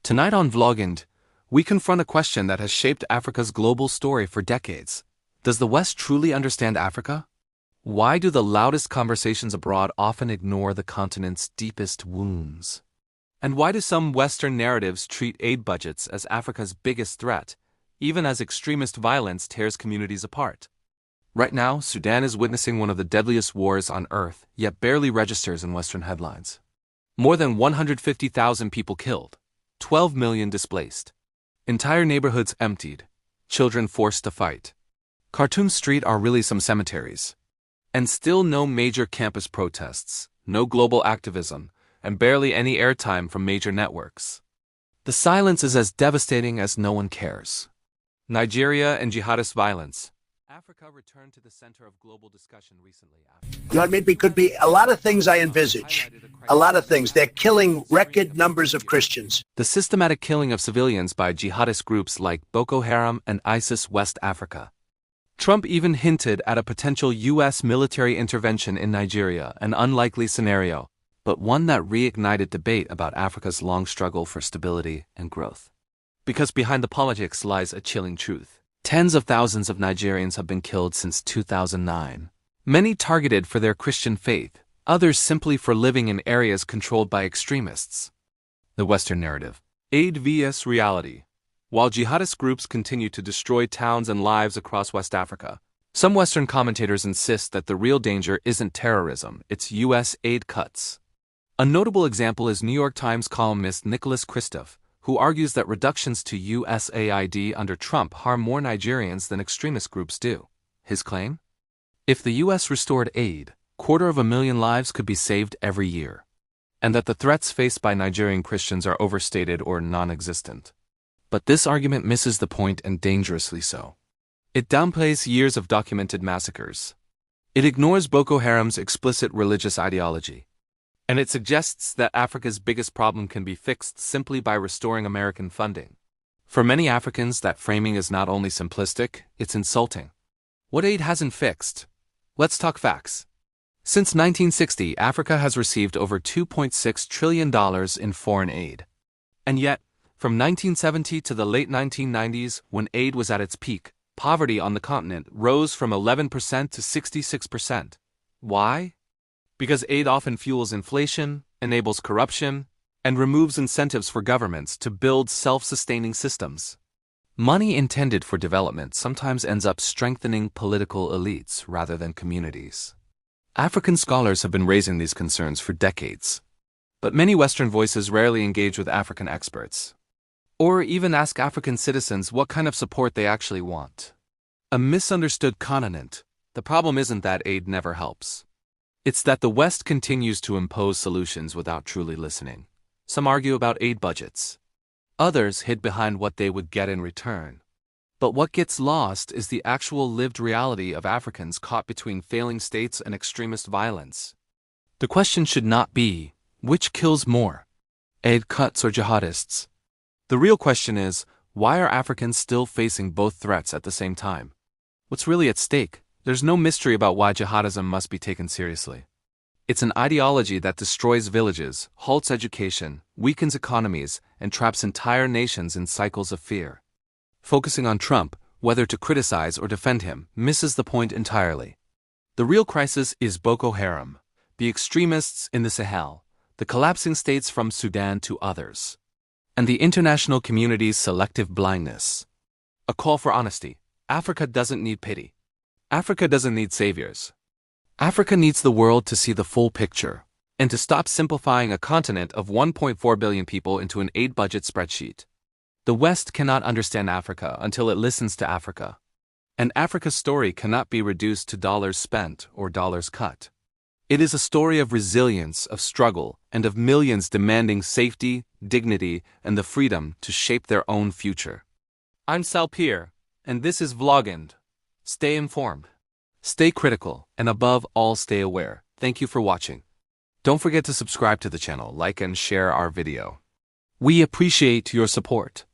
Tonight on VlogND, we confront a question that has shaped Africa's global story for decades. Does the West truly understand Africa? Why do the loudest conversations abroad often ignore the continent's deepest wounds? And why do some Western narratives treat aid budgets as Africa's biggest threat, even as extremist violence tears communities apart? Right now, Sudan is witnessing one of the deadliest wars on Earth, yet barely registers in Western headlines. More than 150,000 people killed, 12 million displaced, entire neighborhoods emptied, children forced to fight. Khartoum Street are really some cemeteries. And still no major campus protests, no global activism, and barely any airtime from major networks. The silence is as devastating as no one cares. Nigeria and jihadist violence. Africa returned to the center of global discussion recently. You know what I mean? It could be a lot of things I envisage. A lot of things. They're killing record numbers of Christians. The systematic killing of civilians by jihadist groups like Boko Haram and ISIS West Africa. Trump even hinted at a potential U.S. military intervention in Nigeria, an unlikely scenario, but one that reignited debate about Africa's long struggle for stability and growth. Because behind the politics lies a chilling truth. Tens of thousands of Nigerians have been killed since 2009. Many targeted for their Christian faith, others simply for living in areas controlled by extremists. The Western narrative. Aid vs. reality. While jihadist groups continue to destroy towns and lives across West Africa, some Western commentators insist that the real danger isn't terrorism, it's U.S. aid cuts. A notable example is New York Times columnist Nicholas Kristof, who argues that reductions to USAID under Trump harm more Nigerians than extremist groups do. His claim? If the U.S. restored aid, 250,000 lives could be saved every year. And that the threats faced by Nigerian Christians are overstated or non-existent. But this argument misses the point, and dangerously so. It downplays years of documented massacres. It ignores Boko Haram's explicit religious ideology. And it suggests that Africa's biggest problem can be fixed simply by restoring American funding. For many Africans, that framing is not only simplistic, it's insulting. What aid hasn't fixed? Let's talk facts. Since 1960, Africa has received over $2.6 trillion in foreign aid. And yet, from 1970 to the late 1990s, when aid was at its peak, poverty on the continent rose from 11% to 66%. Why? Because aid often fuels inflation, enables corruption, and removes incentives for governments to build self-sustaining systems. Money intended for development sometimes ends up strengthening political elites rather than communities. African scholars have been raising these concerns for decades. But many Western voices rarely engage with African experts, or even ask African citizens what kind of support they actually want. A misunderstood continent. The problem isn't that aid never helps. It's that the West continues to impose solutions without truly listening. Some argue about aid budgets. Others hid behind what they would get in return. But what gets lost is the actual lived reality of Africans caught between failing states and extremist violence. The question should not be, which kills more, aid cuts or jihadists? The real question is, why are Africans still facing both threats at the same time? What's really at stake? There's no mystery about why jihadism must be taken seriously. It's an ideology that destroys villages, halts education, weakens economies, and traps entire nations in cycles of fear. Focusing on Trump, whether to criticize or defend him, misses the point entirely. The real crisis is Boko Haram, the extremists in the Sahel, the collapsing states from Sudan to others, and the international community's selective blindness. A call for honesty. Africa doesn't need pity. Africa doesn't need saviors. Africa needs the world to see the full picture, and to stop simplifying a continent of 1.4 billion people into an aid budget spreadsheet. The West cannot understand Africa until it listens to Africa. And Africa's story cannot be reduced to dollars spent or dollars cut. It is a story of resilience, of struggle, and of millions demanding safety, dignity, and the freedom to shape their own future. I'm Sal Pier, and this is VlogND. Stay informed, stay critical, and above all, stay aware. Thank you for watching. Don't forget to subscribe to the channel, like and share our video. We appreciate your support.